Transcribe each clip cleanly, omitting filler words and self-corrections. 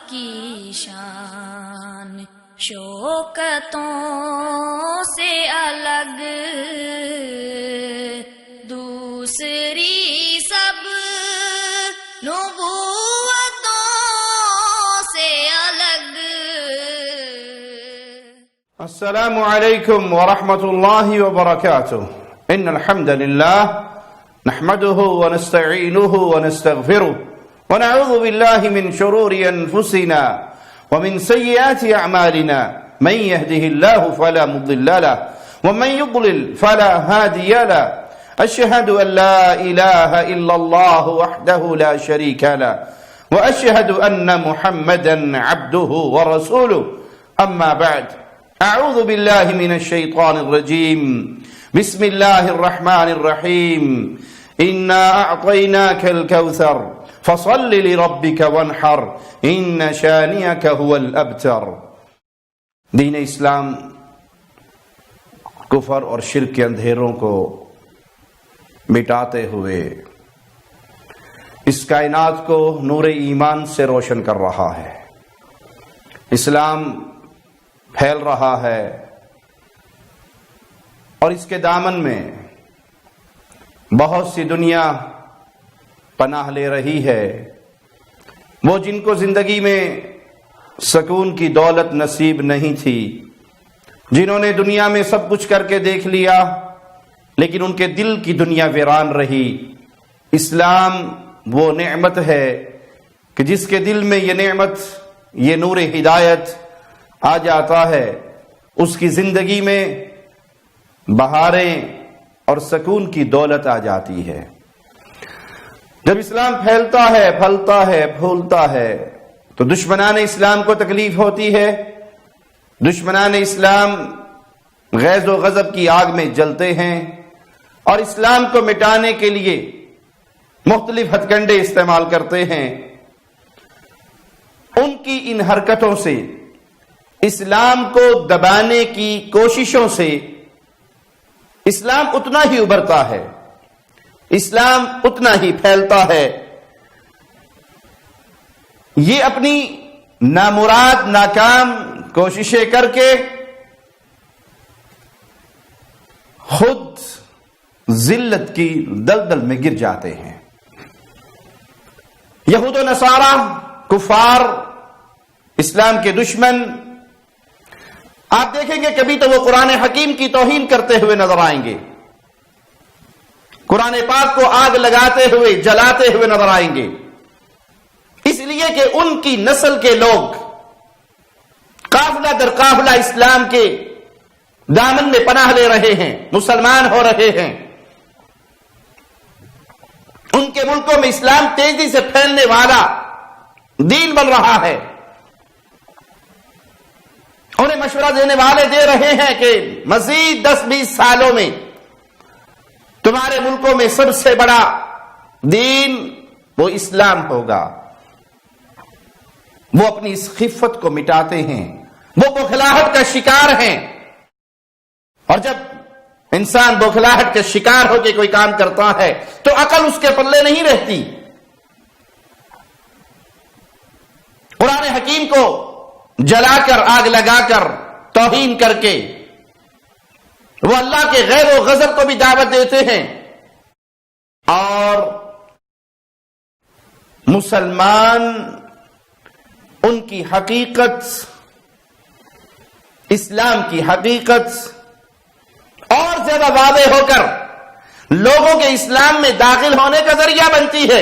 کی شان شوکتوں سے الگ، دوسری سب نبوتوں سے الگ۔ السلام علیکم ورحمۃ اللہ وبرکاتہ۔ ان الحمد للہ نحمده ونستعینه ونستغفره ونعوذ بالله من شرور انفسنا ومن سيئات اعمالنا، من يهده الله فلا مضل له ومن يضلل فلا هادي له، اشهد ان لا اله الا الله وحده لا شريك له واشهد ان محمدا عبده ورسوله، اما بعد، اعوذ بالله من الشيطان الرجيم، بسم الله الرحمن الرحيم، انا اعطيناك الكوثر فصل لربك وانحر ان شانئك هو الابتر۔ دین اسلام کفر اور شرک کے اندھیروں کو مٹاتے ہوئے اس کائنات کو نور ایمان سے روشن کر رہا ہے۔ اسلام پھیل رہا ہے اور اس کے دامن میں بہت سی دنیا پناہ لے رہی ہے۔ وہ جن کو زندگی میں سکون کی دولت نصیب نہیں تھی، جنہوں نے دنیا میں سب کچھ کر کے دیکھ لیا لیکن ان کے دل کی دنیا ویران رہی، اسلام وہ نعمت ہے کہ جس کے دل میں یہ نعمت، یہ نور ہدایت آ جاتا ہے، اس کی زندگی میں بہاریں اور سکون کی دولت آ جاتی ہے۔ جب اسلام پھیلتا ہے، پھلتا ہے، پھولتا ہے تو دشمنان اسلام کو تکلیف ہوتی ہے۔ دشمنان اسلام غیظ و غضب کی آگ میں جلتے ہیں اور اسلام کو مٹانے کے لیے مختلف ہتھ کنڈے استعمال کرتے ہیں۔ ان کی ان حرکتوں سے، اسلام کو دبانے کی کوششوں سے اسلام اتنا ہی ابھرتا ہے، اسلام اتنا ہی پھیلتا ہے۔ یہ اپنی نامراد ناکام کوششیں کر کے خود ذلت کی دلدل میں گر جاتے ہیں۔ یہود و نصارہ، کفار، اسلام کے دشمن، آپ دیکھیں گے کبھی تو وہ قرآن حکیم کی توہین کرتے ہوئے نظر آئیں گے، قرآن پاک کو آگ لگاتے ہوئے، جلاتے ہوئے نظر آئیں گے، اس لیے کہ ان کی نسل کے لوگ قافلہ در قافلہ اسلام کے دامن میں پناہ لے رہے ہیں، مسلمان ہو رہے ہیں۔ ان کے ملکوں میں اسلام تیزی سے پھیلنے والا دین بن رہا ہے۔ انہیں مشورہ دینے والے دے رہے ہیں کہ مزید 10-20 سالوں میں تمہارے ملکوں میں سب سے بڑا دین وہ اسلام ہوگا۔ وہ اپنی اس خفت کو مٹاتے ہیں، وہ بوکھلاہٹ کا شکار ہیں، اور جب انسان بوکھلاہٹ کا شکار ہو کے کوئی کام کرتا ہے تو عقل اس کے پلے نہیں رہتی۔ قرآن حکیم کو جلا کر، آگ لگا کر، توہین کر کے وہ اللہ کے غیر و غضب کو بھی دعوت دیتے ہیں، اور مسلمان ان کی حقیقت، اسلام کی حقیقت اور زیادہ واضح ہو کر لوگوں کے اسلام میں داخل ہونے کا ذریعہ بنتی ہے۔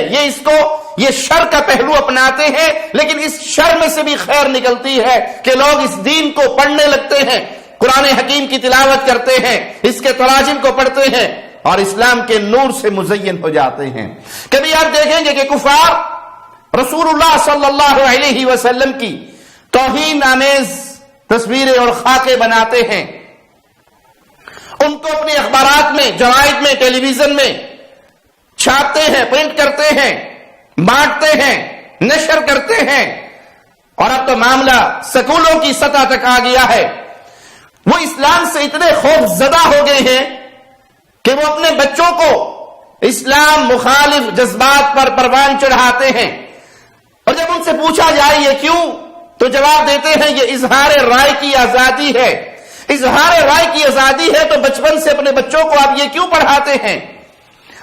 یہ شر کا پہلو اپناتے ہیں، لیکن اس شر میں سے بھی خیر نکلتی ہے کہ لوگ اس دین کو پڑھنے لگتے ہیں، قرآن حکیم کی تلاوت کرتے ہیں، اس کے تراجم کو پڑھتے ہیں اور اسلام کے نور سے مزین ہو جاتے ہیں۔ کبھی آپ دیکھیں گے کہ کفار رسول اللہ صلی اللہ علیہ وسلم کی توہین آمیز تصویریں اور خاکے بناتے ہیں، ان کو اپنے اخبارات میں، جرائد میں، ٹیلی ویژن میں چھاپتے ہیں، پرنٹ کرتے ہیں، بانٹتے ہیں، نشر کرتے ہیں، اور اب تو معاملہ سکولوں کی سطح تک آ گیا ہے۔ وہ اسلام سے اتنے خوف زدہ ہو گئے ہیں کہ وہ اپنے بچوں کو اسلام مخالف جذبات پر پروان چڑھاتے ہیں۔ اور جب ان سے پوچھا جائے یہ کیوں، تو جواب دیتے ہیں یہ اظہار رائے کی آزادی ہے۔ اظہار رائے کی آزادی ہے تو بچپن سے اپنے بچوں کو آپ یہ کیوں پڑھاتے ہیں؟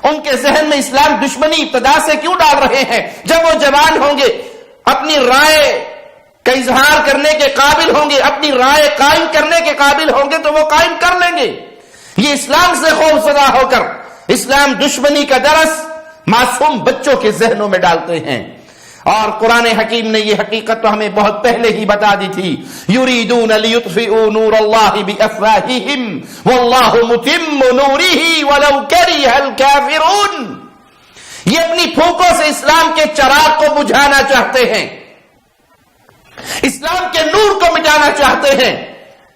ان کے ذہن میں اسلام دشمنی ابتدا سے کیوں ڈال رہے ہیں؟ جب وہ جوان ہوں گے، اپنی رائے کا اظہار کرنے کے قابل ہوں گے، اپنی رائے قائم کرنے کے قابل ہوں گے تو وہ قائم کر لیں گے۔ یہ اسلام سے خوف زدہ ہو کر اسلام دشمنی کا درس معصوم بچوں کے ذہنوں میں ڈالتے ہیں۔ اور قرآن حکیم نے یہ حقیقت تو ہمیں بہت پہلے ہی بتا دی تھی، یریدون لیطفئوا نور اللہ بافواہہم واللہ متم نورہ ولو کرہ الکافرون۔ یہ اپنی پھونکوں سے اسلام کے چراغ کو بجھانا چاہتے ہیں، اسلام کے نور کو مٹانا چاہتے ہیں۔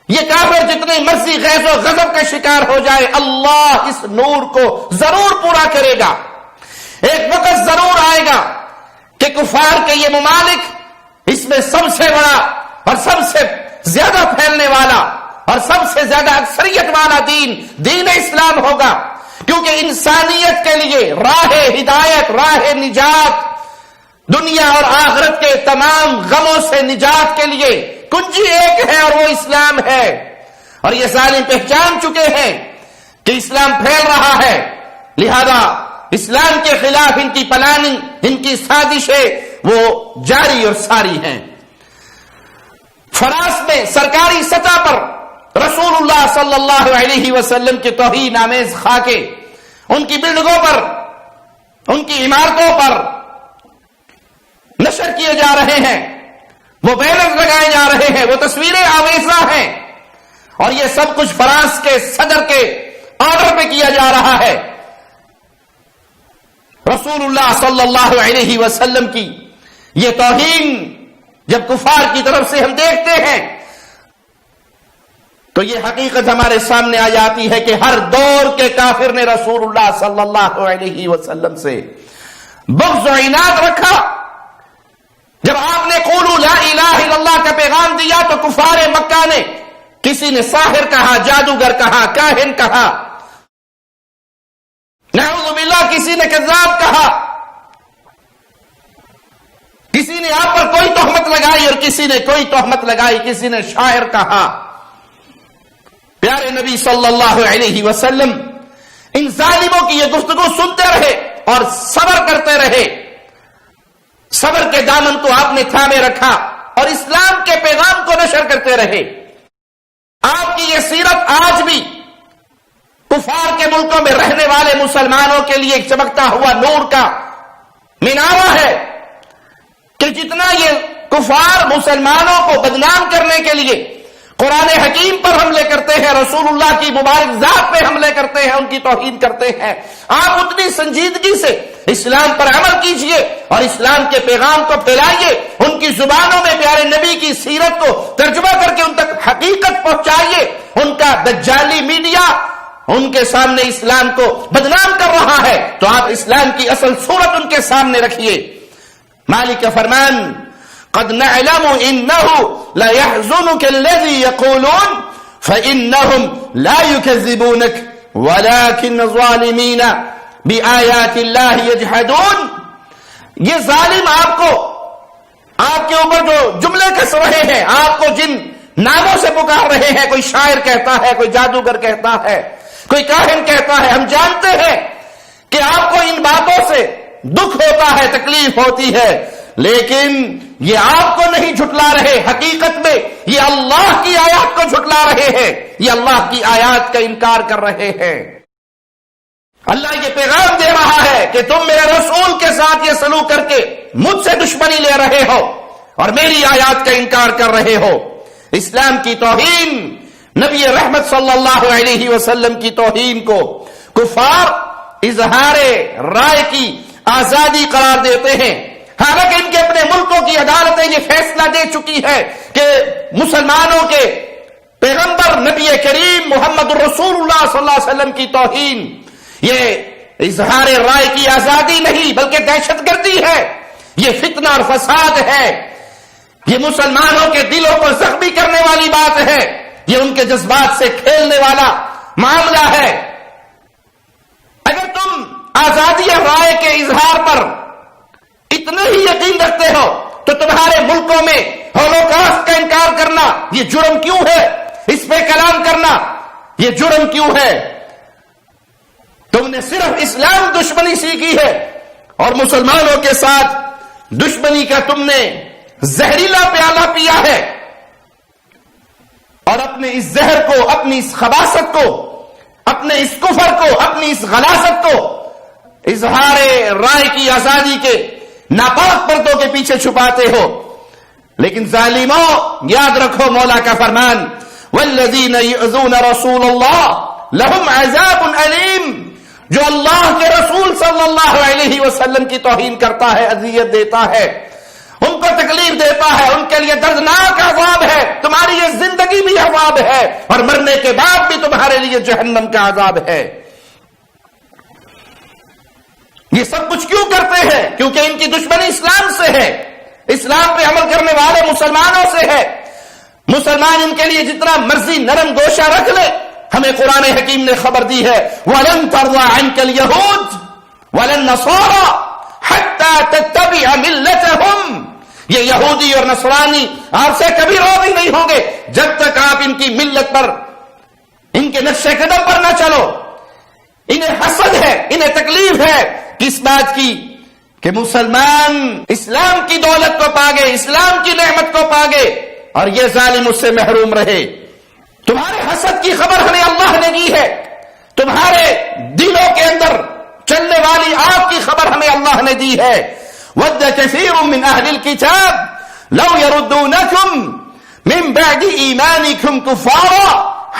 یہ کافر جتنی مرضی غیظ و غضب کا شکار ہو جائے، اللہ اس نور کو ضرور پورا کرے گا۔ ایک وقت ضرور آئے گا کہ کفار کے یہ ممالک، اس میں سب سے بڑا اور سب سے زیادہ پھیلنے والا اور سب سے زیادہ اکثریت والا دین اسلام ہوگا، کیونکہ انسانیت کے لیے راہ ہدایت، راہ نجات، دنیا اور آخرت کے تمام غموں سے نجات کے لیے کنجی ایک ہے اور وہ اسلام ہے۔ اور یہ ظالم پہچان چکے ہیں کہ اسلام پھیل رہا ہے، لہذا اسلام کے خلاف ان کی پلاننگ، ان کی سازشیں وہ جاری اور ساری ہیں۔ فرانس میں سرکاری سطح پر رسول اللہ صلی اللہ علیہ وسلم کے توہین آمیز خاکے ان کی بلڈنگوں پر، ان کی عمارتوں پر نشر کیے جا رہے ہیں، وہ بینرز لگائے جا رہے ہیں، وہ تصویریں آویزاں ہیں، اور یہ سب کچھ فرانس کے صدر کے آرڈر پہ کیا جا رہا ہے۔ رسول اللہ صلی اللہ علیہ وسلم کی یہ توہین جب کفار کی طرف سے ہم دیکھتے ہیں تو یہ حقیقت ہمارے سامنے آ جاتی ہے کہ ہر دور کے کافر نے رسول اللہ صلی اللہ علیہ وسلم سے بغض و عناد رکھا۔ جب آپ نے قولوا لا الہ الا اللہ کا پیغام دیا تو کفار مکہ نے، کسی نے ساحر کہا، جادوگر کہا، کاہن کہا، نعوذ باللہ کسی نے کذاب کہا، کسی نے آپ پر کوئی تہمت لگائی اور کسی نے کوئی تہمت لگائی، کسی نے شاعر کہا۔ پیارے نبی صلی اللہ علیہ وسلم ان ظالموں کی یہ گفتگو سنتے رہے اور صبر کرتے رہے۔ صبر کے دامن کو آپ نے تھامے رکھا اور اسلام کے پیغام کو نشر کرتے رہے۔ آپ کی یہ سیرت آج بھی کفار کے ملکوں میں رہنے والے مسلمانوں کے لیے ایک چمکتا ہوا نور کا مینارہ ہے کہ جتنا یہ کفار مسلمانوں کو بدنام کرنے کے لیے قرآن حکیم پر حملے کرتے ہیں، رسول اللہ کی مبارک ذات پہ حملے کرتے ہیں، ان کی توہین کرتے ہیں، آپ اتنی سنجیدگی سے اسلام پر عمل کیجئے اور اسلام کے پیغام کو پھیلائیے، ان کی زبانوں میں پیارے نبی کی سیرت کو ترجمہ کر کے ان تک حقیقت پہنچائیے۔ ان کا دجالی میڈیا ان کے سامنے اسلام کو بدنام کر رہا ہے تو آپ اسلام کی اصل صورت ان کے سامنے رکھیے۔ مالک کا فرمان، قد نعلم انه لا يحزنك الذي يقولون فانهم لا يكذبونك ولكن الظالمين بآيات الله يجحدون۔ یہ ظالم آپ کے اوپر جو جملے کس رہے ہیں، آپ کو جن ناموں سے پکار رہے ہیں، کوئی شاعر کہتا ہے، کوئی جادوگر کہتا ہے، کوئی کاہن کہتا ہے، ہم جانتے ہیں کہ آپ کو ان باتوں سے دکھ ہوتا ہے، تکلیف ہوتی ہے، لیکن یہ آپ کو نہیں جھٹلا رہے، حقیقت میں یہ اللہ کی آیات کو جھٹلا رہے ہیں، یہ اللہ کی آیات کا انکار کر رہے ہیں۔ اللہ یہ پیغام دے رہا ہے کہ تم میرے رسول کے ساتھ یہ سلوک کر کے مجھ سے دشمنی لے رہے ہو اور میری آیات کا انکار کر رہے ہو۔ اسلام کی توہین، نبی رحمت صلی اللہ علیہ وسلم کی توہین کو کفار اظہار رائے کی آزادی قرار دیتے ہیں، حالانکہ ان کے اپنے ملکوں کی عدالتیں یہ فیصلہ دے چکی ہے کہ مسلمانوں کے پیغمبر نبی کریم محمد الرسول اللہ صلی اللہ علیہ وسلم کی توہین یہ اظہار رائے کی آزادی نہیں بلکہ دہشت گردی ہے، یہ فتنہ اور فساد ہے، یہ مسلمانوں کے دلوں کو زخمی کرنے والی بات ہے، یہ ان کے جذبات سے کھیلنے والا معاملہ ہے۔ اگر تم آزادی رائے کے اظہار پر اتنے ہی یقین رکھتے ہو تو تمہارے ملکوں میں ہولوکاسٹ کا انکار کرنا یہ جرم کیوں ہے؟ اس پہ کلام کرنا یہ جرم کیوں ہے؟ تم نے صرف اسلام دشمنی سیکھی ہے اور مسلمانوں کے ساتھ دشمنی کا تم نے زہریلا پیالہ پیا ہے، اور اپنے اس زہر کو، اپنی اس خباثت کو، اپنے اس کفر کو، اپنی اس غلاظت کو اظہار رائے کی آزادی کے ناپاک پردوں کے پیچھے چھپاتے ہو۔ لیکن ظالموں، یاد رکھو مولا کا فرمان، والذین یؤذون رسول اللہ لہم عذاب علیم، جو اللہ کے رسول صلی اللہ علیہ وسلم کی توہین کرتا ہے، اذیت دیتا ہے، ان کو تکلیف دیتا ہے، ان کے لیے دردناک عذاب ہے۔ تمہاری یہ زندگی بھی عذاب ہے اور مرنے کے بعد بھی تمہارے لیے جہنم کا عذاب ہے۔ یہ سب کچھ کیوں کرتے ہیں؟ کیونکہ ان کی دشمنی اسلام سے ہے، اسلام پہ عمل کرنے والے مسلمانوں سے ہے۔ مسلمان ان کے لیے جتنا مرضی نرم گوشہ رکھ لے، ہمیں قرآن حکیم نے خبر دی ہے، وَلَن تَرْضَىٰ عَنْكَ الْيَهُودُ وَلَا النَّصَارَىٰ حَتَّىٰ تَتَّبِعَ مِلَّتَهُمْ، یہ یہودی اور نصرانی آپ سے کبھی راضی نہیں ہوں گے جب تک آپ ان کی ملت پر، ان کے نقش قدم پر نہ چلو۔ انہیں حسد ہے، انہیں تکلیف ہے کس بات کی کہ مسلمان اسلام کی دولت کو پا گئے، اسلام کی نعمت کو پا گئے اور یہ ظالم اس سے محروم رہے۔ تمہارے حسد کی خبر ہمیں اللہ نے دی ہے، تمہارے دلوں کے اندر چلنے والی آگ کی خبر ہمیں اللہ نے دی ہے۔ وَدَّ كَثِيرٌ مِّنْ أَهْلِ الْكِتَابِ لَوْ يَرُدُّونَكُمْ مِّن بَعْدِ إِيمَانِكُمْ كُفَّارًا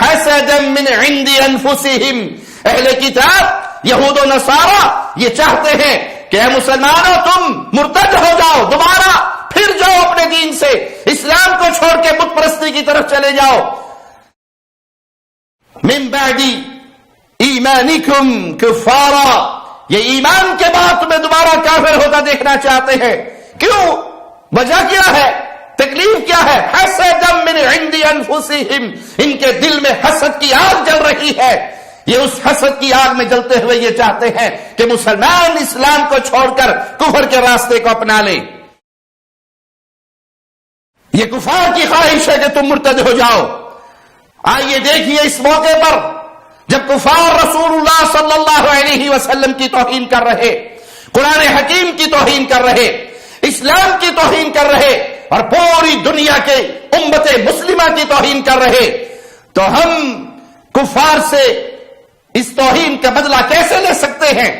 حَسَدًا مِّنْ عِندِ أَنفُسِهِمْ، اہل کتاب یہود و نصارہ یہ چاہتے ہیں کہ اے مسلمانوں تم مرتد ہو جاؤ، دوبارہ پھر جاؤ اپنے دین سے، اسلام کو چھوڑ کے بت پرستی کی طرف چلے جاؤ۔ من بعد ایمانکم کفارا، یہ ایمان کے بعد تمہیں دوبارہ کافر ہوتا دیکھنا چاہتے ہیں۔ کیوں؟ وجہ کیا ہے؟ تکلیف کیا ہے؟ حسدا من عند انفسہم، ان کے دل میں حسد کی آگ جل رہی ہے۔ یہ اس حسد کی آگ میں جلتے ہوئے یہ چاہتے ہیں کہ مسلمان اسلام کو چھوڑ کر کفر کے راستے کو اپنا لے۔ یہ کفار کی خواہش ہے کہ تم مرتد ہو جاؤ۔ آئیے دیکھیے اس موقع پر جب کفار رسول اللہ صلی اللہ علیہ وسلم کی توہین کر رہے، قرآن حکیم کی توہین کر رہے، اسلام کی توہین کر رہے اور پوری دنیا کے امت مسلمہ کی توہین کر رہے، تو ہم کفار سے اس توہین کا بدلہ کیسے لے سکتے ہیں؟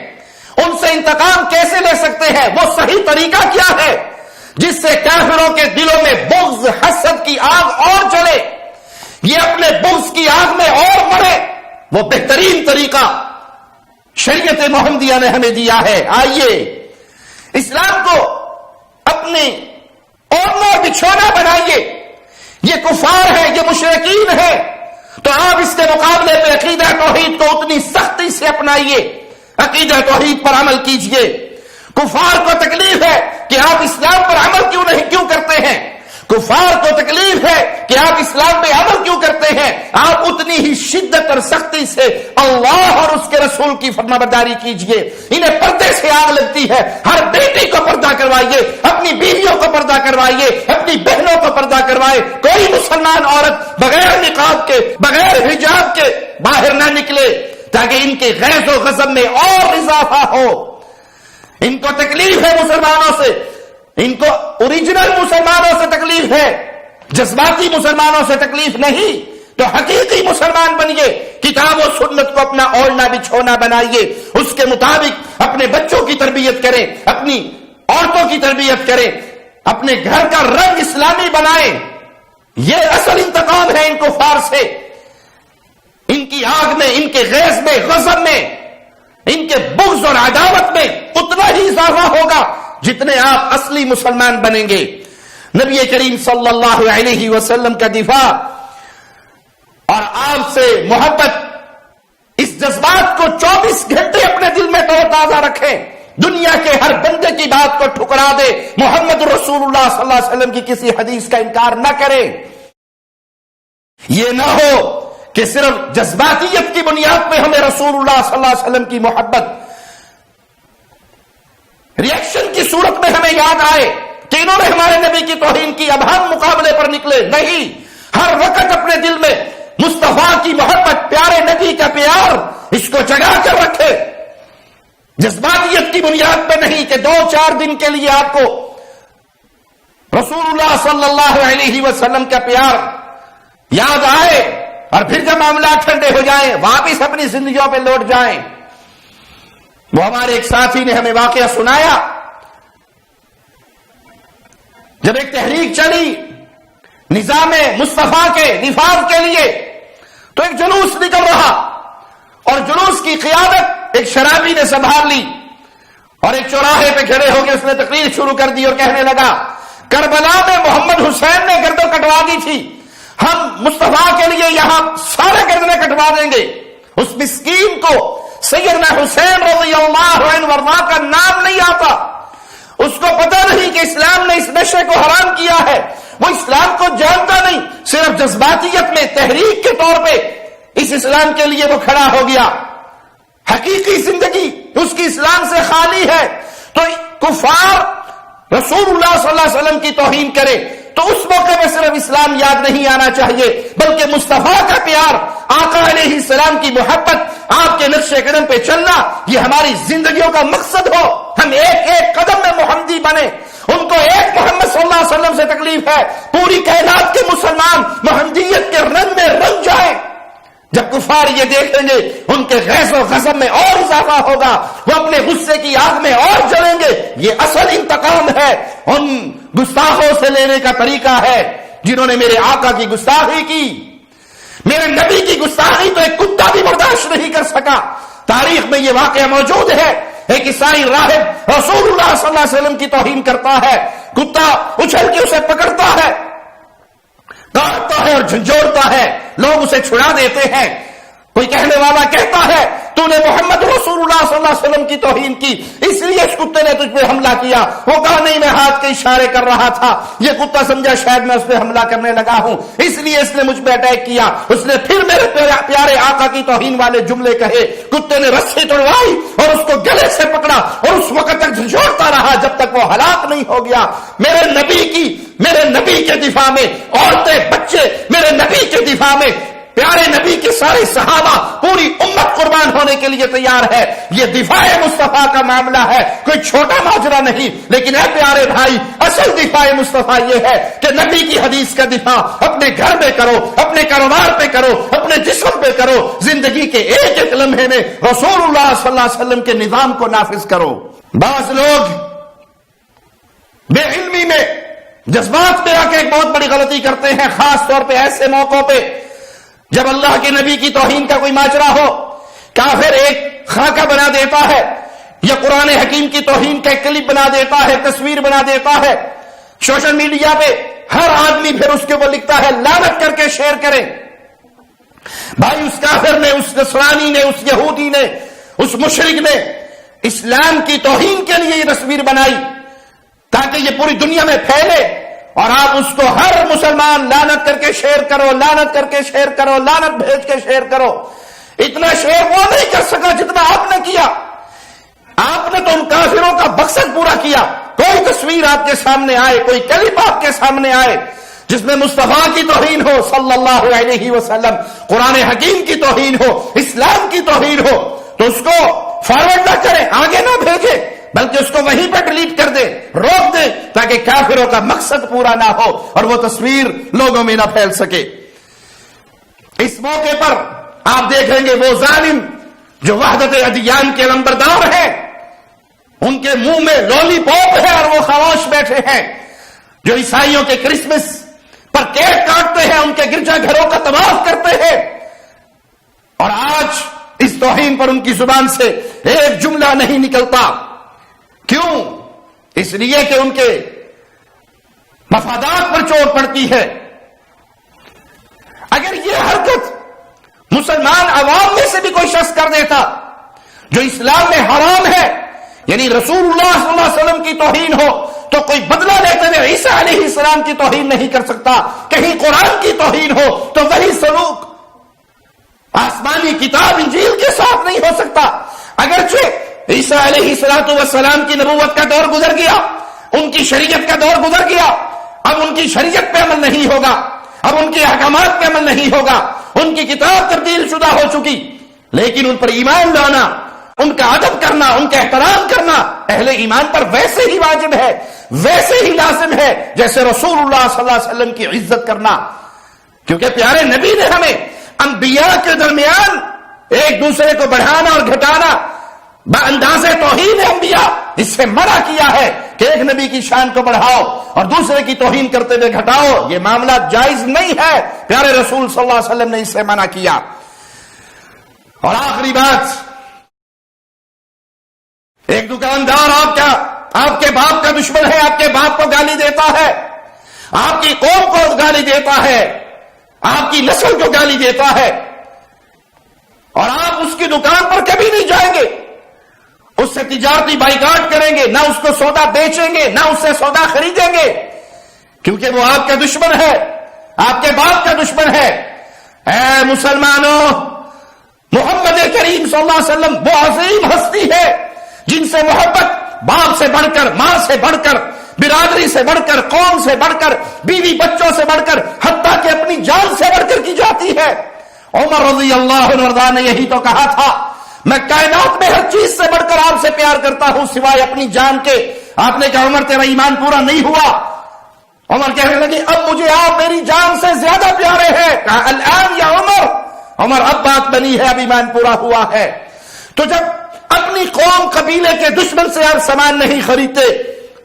ان سے انتقام کیسے لے سکتے ہیں؟ وہ صحیح طریقہ کیا ہے جس سے کافروں کے دلوں میں بغض، حسد کی آگ اور جلے، یہ اپنے بغض کی آگ میں اور مرے؟ وہ بہترین طریقہ شریعت محمدیہ نے ہمیں دیا ہے۔ آئیے اسلام کو اپنے اوڑھنا بچھونا بنائیے۔ یہ کفار ہے، یہ مشرکین ہے، تو آپ اس کے مقابلے پہ عقیدہ توحید کو اتنی سختی سے اپنائیے، عقیدہ توحید پر عمل کیجئے۔ کفار کو تکلیف ہے کہ آپ اسلام پر عمل کیوں کرتے ہیں؟ کفار کو تکلیف ہے کہ آپ اسلام پہ عمل کیوں کرتے ہیں؟ آپ اتنی ہی شدت اور سختی سے اللہ اور اس کے رسول کی فرمانبرداری کیجئے۔ انہیں پردے سے آگ لگتی ہے، ہر بیٹی کو پردہ کروائیے، اپنی بیویوں کو پردہ کروائیے، اپنی بہنوں کو پردہ کروائے۔ کوئی مسلمان عورت بغیر نقاب کے، بغیر حجاب کے باہر نہ نکلے تاکہ ان کے غیظ و غضب میں اور اضافہ ہو۔ ان کو تکلیف ہے مسلمانوں سے، ان کو اوریجنل مسلمانوں سے تکلیف ہے، جذباتی مسلمانوں سے تکلیف نہیں۔ تو حقیقی مسلمان بنیے، کتاب و سنت کو اپنا اوڑھنا بچھونا بنائیے، اس کے مطابق اپنے بچوں کی تربیت کریں، اپنی عورتوں کی تربیت کریں، اپنے گھر کا رنگ اسلامی بنائیں۔ یہ اصل انتقام ہے ان کفار سے۔ ان کی آگ میں، ان کے غیظ میں، غضب میں، ان کے بغض اور عداوت میں اتنا ہی اضافہ ہوگا جتنے آپ اصلی مسلمان بنیں گے۔ نبی کریم صلی اللہ علیہ وسلم کا دفاع اور آپ سے محبت، اس جذبات کو 24 گھنٹے اپنے دل میں تازہ رکھیں۔ دنیا کے ہر بندے کی بات کو ٹھکرا دے، محمد رسول اللہ صلی اللہ علیہ وسلم کی کسی حدیث کا انکار نہ کریں۔ یہ نہ ہو کہ صرف جذباتیت کی بنیاد پہ ہمیں رسول اللہ صلی اللہ علیہ وسلم کی محبت ریئیکشن کی صورت میں ہمیں یاد آئے کہ انہوں نے ہمارے نبی کی توہین کی، اب ہم مقابلے پر نکلے؟ نہیں، ہر وقت اپنے دل میں مصطفیٰ کی محبت، پیارے نبی کا پیار، اس کو جگا کر رکھے، جذباتیت کی بنیاد پہ نہیں کہ 2-4 دن کے لیے آپ کو رسول اللہ صلی اللہ علیہ وسلم کا پیار یاد آئے اور پھر جب معاملات ٹھنڈے ہو جائیں واپس اپنی زندگیوں پہ لوٹ جائیں۔ وہ ہمارے ایک ساتھی نے ہمیں واقعہ سنایا، جب ایک تحریک چلی نظام مصطفیٰ کے نفاذ کے لیے تو ایک جلوس نکل رہا، اور جلوس کی قیادت ایک شرابی نے سنبھال لی، اور ایک چوراہے پہ کھڑے ہو کے اس نے تقریر شروع کر دی اور کہنے لگا کربلا میں محمد حسین نے گردن کٹوا دی تھی، ہم مصطفیٰ کے لیے یہاں سارے گردنیں کٹوا دیں گے۔ اس مسکین کو سیدنا حسین رضی اللہ عنہ وارضاہ کا نام نہیں آتا، اس کو پتہ نہیں کہ اسلام نے اس نشے کو حرام کیا ہے، وہ اسلام کو جانتا نہیں، صرف جذباتیت میں تحریک کے طور پہ اس اسلام کے لیے وہ کھڑا ہو گیا۔ حقیقی زندگی اس کی اسلام سے خالی ہے، تو کفار رسول اللہ صلی اللہ علیہ وسلم کی توہین کرے تو اس موقع میں صرف اسلام یاد نہیں آنا چاہیے، بلکہ مصطفیٰ کا پیار، آقا علیہ السلام کی محبت، آپ کے نقش قدم پہ چلنا، یہ ہماری زندگیوں کا مقصد ہو۔ ہم ایک ایک قدم میں محمدی بنے، ان کو ایک محمد صلی اللہ علیہ وسلم سے تکلیف ہے، پوری کائنات کے مسلمان محمدیت کے رنگ میں رنگ جائیں۔ جب کفار یہ دیکھیں گے ان کے غیظ و غضب میں اور اضافہ ہوگا، وہ اپنے غصے کی آگ میں اور جلیں گے۔ یہ اصل انتقام ہے، ان گستاخوں سے لینے کا طریقہ ہے جنہوں نے میرے آقا کی گستاخی کی، میرے نبی کی گستاخی تو ایک کتا بھی برداشت نہیں کر سکا۔ تاریخ میں یہ واقعہ موجود ہے، ایک عیسائی راہب رسول اللہ صلی اللہ علیہ وسلم کی توہین کرتا ہے، کتا اچھل کے اسے پکڑتا ہے، کاٹتا ہے اور جھنجھوڑتا ہے، لوگ اسے چھڑا دیتے ہیں۔ کوئی کہنے والا کہتا ہے تو نے محمد رسول اللہ صلی اللہ علیہ وسلم کی توہین کی، اس لیے اس کتے نے تجھ پہ حملہ کیا۔ وہ کہا نہیں، میں ہاتھ کے اشارے کر رہا تھا، یہ کتا سمجھا شاید میں اس پہ حملہ کرنے لگا ہوں، اس لیے اس نے مجھ پہ اٹیک کیا۔ اس نے پھر میرے پیارے آقا کی توہین والے جملے کہے، کتے نے رسی توڑوائی اور اس کو گلے سے پکڑا اور اس وقت تک جھنجھوڑتا رہا جب تک وہ ہلاک نہیں ہو گیا۔ میرے نبی کے دفاع میں عورتیں، بچے، میرے نبی کے دفاع میں پیارے نبی کے سارے صحابہ، پوری امت قربان ہونے کے لیے تیار ہے۔ یہ دفاع مصطفیٰ کا معاملہ ہے، کوئی چھوٹا ماجرا نہیں۔ لیکن اے پیارے بھائی، اصل دفاع مصطفیٰ یہ ہے کہ نبی کی حدیث کا دفاع اپنے گھر میں کرو، اپنے کاروبار پہ کرو، اپنے جسم پہ کرو، زندگی کے ایک ایک لمحے میں رسول اللہ صلی اللہ علیہ وسلم کے نظام کو نافذ کرو۔ بعض لوگ بے علمی میں، جذبات میں آ کے ایک بہت بڑی غلطی کرتے ہیں، خاص طور پہ ایسے موقعوں پہ جب اللہ کے نبی کی توہین کا کوئی ماجرا ہو، کافر ایک خاکہ بنا دیتا ہے یا قرآن حکیم کی توہین کا ایک کلپ بنا دیتا ہے، تصویر بنا دیتا ہے، سوشل میڈیا پہ ہر آدمی پھر اس کے اوپر لکھتا ہے لعنت کر کے شیئر کریں۔ بھائی، اس کافر نے، اس نصرانی نے، اس یہودی نے، اس مشرک نے اسلام کی توہین کے لیے یہ تصویر بنائی تاکہ یہ پوری دنیا میں پھیلے، اور آپ اس کو ہر مسلمان لعنت کر کے شیئر کرو، لعنت کر کے شیئر کرو، لعنت بھیج کے شیئر کرو۔ اتنا شیئر وہ نہیں کر سکا جتنا آپ نے کیا۔ آپ نے تو ان کافروں کا مقصد پورا کیا۔ کوئی تصویر آپ کے سامنے آئے، کوئی کلپ آپ کے سامنے آئے جس میں مصطفیٰ کی توہین ہو صلی اللہ علیہ وسلم، قرآن حکیم کی توہین ہو، اسلام کی توہین ہو، تو اس کو فارورڈ نہ کریں، آگے نہ بھیجیں، بلکہ اس کو وہیں پہ ڈیلیٹ کر دیں، روک دیں، تاکہ کافروں کا مقصد پورا نہ ہو اور وہ تصویر لوگوں میں نہ پھیل سکے۔ اس موقع پر آپ دیکھیں گے وہ ظالم جو وحدت ادیان کے لمبردار ہیں، ان کے منہ میں لولی پاپ ہے اور وہ خاموش بیٹھے ہیں، جو عیسائیوں کے کرسمس پر کیک کاٹتے ہیں، ان کے گرجا گھروں کا طواف کرتے ہیں، اور آج اس توہین پر ان کی زبان سے ایک جملہ نہیں نکلتا۔ کیوں؟ اس لیے کہ ان کے مفادات پر چوٹ پڑتی ہے۔ اگر یہ حرکت مسلمان عوام میں سے بھی کوئی شخص کر دیتا جو اسلام میں حرام ہے، یعنی رسول اللہ صلی اللہ علیہ وسلم کی توہین ہو، تو کوئی بدلہ لیتے ہوئے عیسیٰ علیہ السلام کی توہین نہیں کر سکتا۔ کہیں قرآن کی توہین ہو تو وہی سلوک آسمانی کتاب انجیل کے ساتھ نہیں ہو سکتا۔ اگرچہ عیسیٰ علیہ السلام کی نبوت کا دور گزر گیا، ان کی شریعت کا دور گزر گیا، اب ان کی شریعت پہ عمل نہیں ہوگا، اب ان کے احکامات پہ عمل نہیں ہوگا، ان کی کتاب تبدیل شدہ ہو چکی، لیکن ان پر ایمان لانا، ان کا ادب کرنا، ان کا احترام کرنا اہل ایمان پر ویسے ہی واجب ہے، ویسے ہی لازم ہے جیسے رسول اللہ صلی اللہ علیہ وسلم کی عزت کرنا، کیونکہ پیارے نبی نے ہمیں انبیاء کے درمیان ایک دوسرے کو بڑھانا اور گھٹانا بانداز توہین انبیاء اس سے منع کیا ہے کہ ایک نبی کی شان کو بڑھاؤ اور دوسرے کی توہین کرتے ہوئے گھٹاؤ، یہ معاملہ جائز نہیں ہے، پیارے رسول صلی اللہ علیہ وسلم نے اس سے منع کیا۔ اور آخری بات، ایک دکاندار آپ کے باپ کا دشمن ہے، آپ کے باپ کو گالی دیتا ہے، آپ کی قوم کو گالی دیتا ہے، آپ کی نسل کو گالی دیتا ہے، اور آپ اس کی دکان پر کبھی نہیں جائیں گے، اس سے تجارتی بائیکاٹ کریں گے، نہ اس کو سودا بیچیں گے، نہ اس سے سودا خریدیں گے، کیونکہ وہ آپ کا دشمن ہے، آپ کے باپ کا دشمن ہے۔ اے مسلمانوں، محمد کریم صلی اللہ علیہ وسلم وہ عظیم ہستی ہے جن سے محبت باپ سے بڑھ کر، ماں سے بڑھ کر، برادری سے بڑھ کر، قوم سے بڑھ کر، بیوی بچوں سے بڑھ کر، حتیٰ کہ اپنی جان سے بڑھ کر کی جاتی ہے۔ عمر رضی اللہ عنہ نے یہی تو کہا تھا، میں کائنات میں ہر چیز سے بڑھ کر آپ سے پیار کرتا ہوں سوائے اپنی جان کے۔ آپ نے کہا عمر تیرا ایمان پورا نہیں ہوا۔ عمر کہنے لگے اب مجھے آپ میری جان سے زیادہ پیارے ہیں۔ کہا الآن یا عمر، عمر اب بات بنی ہے، اب ایمان پورا ہوا ہے۔ تو جب اپنی قوم قبیلے کے دشمن سے آپ سامان نہیں خریدتے،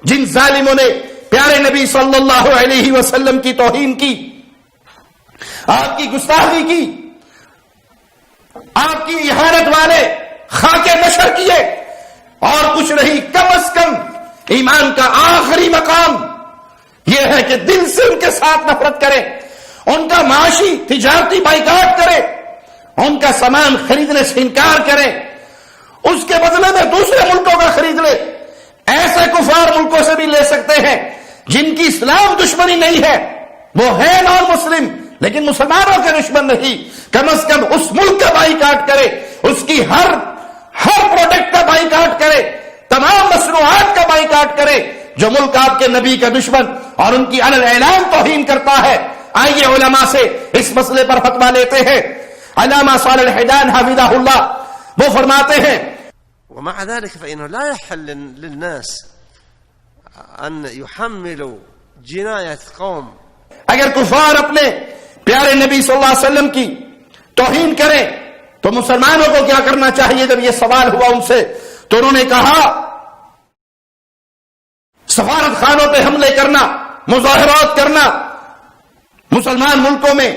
جن ظالموں نے پیارے نبی صلی اللہ علیہ وسلم کی توہین کی، آپ کی گستاخی کی، آپ کی اہانت والے خاکے نشر کیے، اور کچھ نہیں، کم از کم ایمان کا آخری مقام یہ ہے کہ دل سے ان کے ساتھ نفرت کرے، ان کا معاشی تجارتی بائیکاٹ کرے، ان کا سامان خریدنے سے انکار کرے، اس کے بدلے میں دوسرے ملکوں کا خرید لے۔ ایسے کفار ملکوں سے بھی لے سکتے ہیں جن کی اسلام دشمنی نہیں ہے، وہ ہے نان مسلم لیکن مسلمانوں کے دشمن نہیں، کم از کم اس ملک کا بائیکاٹ کرے، اس کی ہر پروڈکٹ کا بائیکاٹ کرے، تمام مصنوعات کا بائیکاٹ کرے جو ملک آپ کے نبی کا دشمن اور ان کی علی اعلان توہین کرتا ہے۔ آئیے علماء سے اس مسئلے پر فتویٰ لیتے ہیں۔ علامہ صالح الحیدان حفظہ اللہ وہ فرماتے ہیں، ومع ذلك فإنه لا يحل للناس أن يحملوا جناية قوم، اگر کفار اپنے پیارے نبی صلی اللہ علیہ وسلم کی توہین کریں تو مسلمانوں کو کیا کرنا چاہیے؟ جب یہ سوال ہوا ان سے تو انہوں نے کہا سفارت خانوں پہ حملے کرنا، مظاہرات کرنا، مسلمان ملکوں میں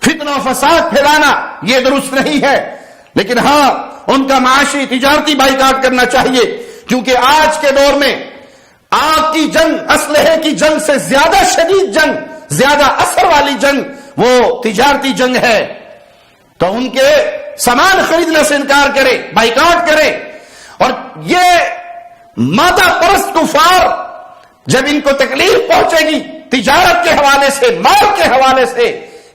فتنہ و فساد پھیلانا یہ درست نہیں ہے، لیکن ہاں ان کا معاشی تجارتی بائیکاٹ کرنا چاہیے، کیونکہ آج کے دور میں آگ کی جنگ، اسلحے کی جنگ سے زیادہ شدید جنگ، زیادہ اثر والی جنگ وہ تجارتی جنگ ہے۔ تو ان کے سامان خریدنے سے انکار کرے، بائیکاٹ کرے، اور یہ مادہ پرست کفار جب ان کو تکلیف پہنچے گی تجارت کے حوالے سے، مال کے حوالے سے،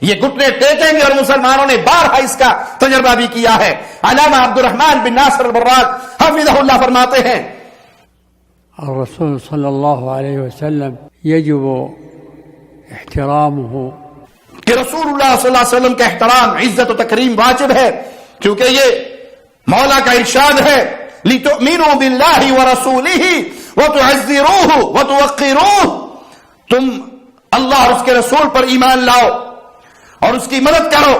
یہ گھٹنے ٹیکیں گے، اور مسلمانوں نے بارہا اس کا تجربہ بھی کیا ہے۔ علامہ عبد الرحمن بن ناصر البراق حفظہ اللہ فرماتے ہیں، الرسول صلی اللہ علیہ وسلم یجب احترامه، کہ رسول اللہ صلی اللہ علیہ وسلم کا احترام، عزت و تکریم واجب ہے، کیونکہ یہ مولا کا ارشاد ہے لِتُؤْمِنُوا بِاللَّهِ وَرَسُولِهِ وَتُعَزِّرُوهُ وَتُوَقِّرُوهُ، تم اللہ اور اس کے رسول پر ایمان لاؤ اور اس کی مدد کرو،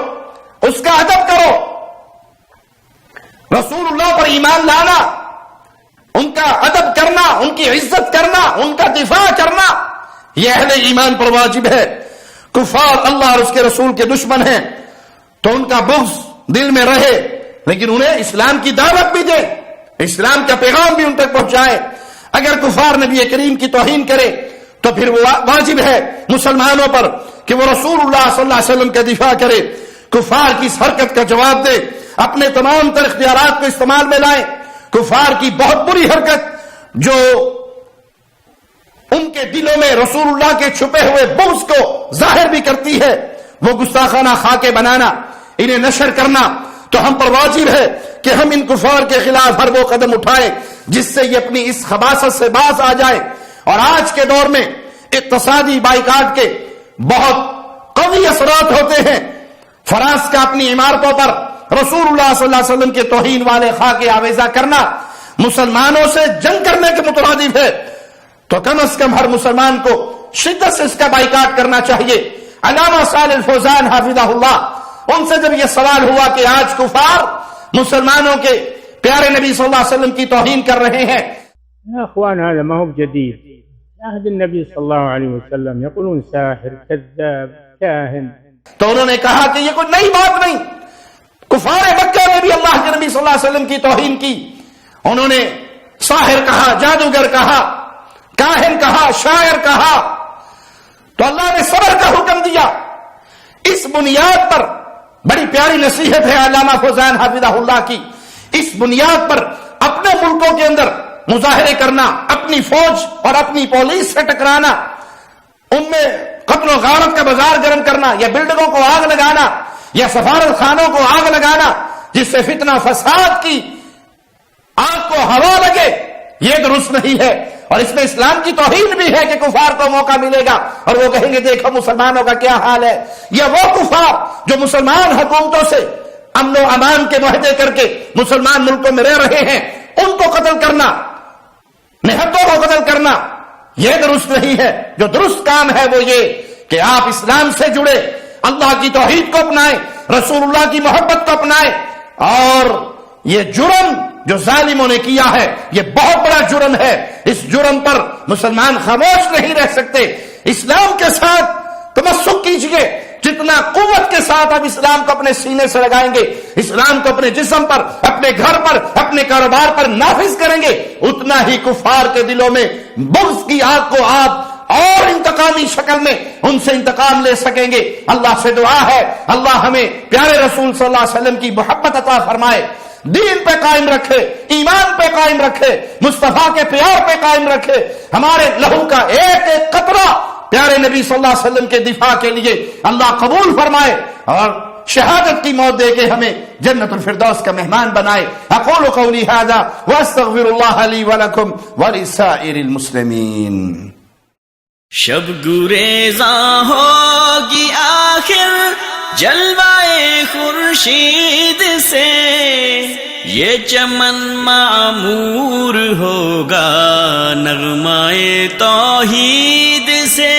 اس کا ادب کرو۔ رسول اللہ پر ایمان لانا، ان کا ادب کرنا، ان کی عزت کرنا، ان کا دفاع کرنا، یہ اہل ایمان پر واجب ہے۔ کفار اللہ اور اس کے رسول کے دشمن ہیں تو ان کا بغض دل میں رہے، لیکن انہیں اسلام کی دعوت بھی دے، اسلام کا پیغام بھی ان تک پہنچائے۔ اگر کفار نبی کریم کی توہین کرے تو پھر وہ واجب ہے مسلمانوں پر کہ وہ رسول اللہ صلی اللہ علیہ وسلم کا دفاع کرے، کفار کی اس حرکت کا جواب دے، اپنے تمام تر اختیارات کو استعمال میں لائیں۔ کفار کی بہت بری حرکت جو ان کے دلوں میں رسول اللہ کے چھپے ہوئے بغض کو ظاہر بھی کرتی ہے، وہ گستاخانہ خاکے بنانا، انہیں نشر کرنا، تو ہم پر واجب ہے کہ ہم ان کفار کے خلاف ہر وہ قدم اٹھائیں جس سے یہ اپنی اس خباثت سے باز آ جائے. اور آج کے دور میں اقتصادی بائیکاٹ کے بہت قوی اثرات ہوتے ہیں. فرانس کا اپنی عمارتوں پر رسول اللہ صلی اللہ علیہ وسلم کے توہین والے خاکے آویزہ کرنا مسلمانوں سے جنگ کرنے کے مترادف ہے. تو کم از کم ہر مسلمان کو شدت سے اس کا بائیکاٹ کرنا چاہیے. علامہ صالح الفوزان حافظہ اللہ، ان سے جب یہ سوال ہوا کہ آج کفار مسلمانوں کے پیارے نبی صلی اللہ علیہ وسلم کی توہین کر رہے ہیں. يا اخوان هذا ما هو بجديد، عهد النبي صلى الله عليه وسلم يقولون ساحر كذاب كاهن. تو انہوں نے کہا کہ یہ کوئی نئی بات نہیں. کفار مکہ نے بھی اللہ کے نبی صلی اللہ علیہ وسلم کی توہین کی. انہوں نے ساحر کہا، جادوگر کہا، کاہن کہا، شاعر کہا. تو اللہ نے صبر کا حکم دیا. اس بنیاد پر بڑی پیاری نصیحت ہے علامہ فوزان حافظہ اللہ کی. اس بنیاد پر اپنے ملکوں کے اندر مظاہرے کرنا، اپنی فوج اور اپنی پولیس سے ٹکرانا، ان میں قتل و غارت کا بازار گرم کرنا، یا بلڈنگوں کو آگ لگانا، یا سفارت خانوں کو آگ لگانا جس سے فتنہ فساد کی آگ کو ہوا لگے، یہ درست نہیں ہے. اور اس میں اسلام کی توہین بھی ہے کہ کفار کو موقع ملے گا اور وہ کہیں گے دیکھو مسلمانوں کا کیا حال ہے. یا وہ کفار جو مسلمان حکومتوں سے امن و امان کے معاہدے کر کے مسلمان ملکوں میں رہ رہے ہیں، ان کو قتل کرنا، نہتوں کو قتل کرنا، یہ درست نہیں ہے. جو درست کام ہے وہ یہ کہ آپ اسلام سے جڑے، اللہ کی توحید کو اپنائیں، رسول اللہ کی محبت کو اپنائیں. اور یہ جرم جو ظالموں نے کیا ہے یہ بہت بڑا جرم ہے. اس جرم پر مسلمان خاموش نہیں رہ سکتے. اسلام کے ساتھ تمسک کیجئے. جتنا قوت کے ساتھ آپ اسلام کو اپنے سینے سے لگائیں گے، اسلام کو اپنے جسم پر، اپنے گھر پر، اپنے کاروبار پر نافذ کریں گے، اتنا ہی کفار کے دلوں میں بغض کی آگ کو آپ اور انتقامی شکل میں ان سے انتقام لے سکیں گے. اللہ سے دعا ہے اللہ ہمیں پیارے رسول صلی اللہ علیہ وسلم کی محبت عطا فرمائے، دین پہ قائم رکھے، ایمان پہ قائم رکھے، مصطفیٰ کے پیار پہ قائم رکھے. ہمارے لہو کا ایک ایک قطرہ پیارے نبی صلی اللہ علیہ وسلم کے دفاع کے لیے اللہ قبول فرمائے اور شہادت کی موت دے کے ہمیں جنت الفردوس کا مہمان بنائے. اقول قولی ھذا واستغفر اللہ لی ولکم ولسائر المسلمین. شب گریزاں ہوگی آخر جلوائے خورشید سے، یہ چمن معمور ہوگا نغمائے توحید سے.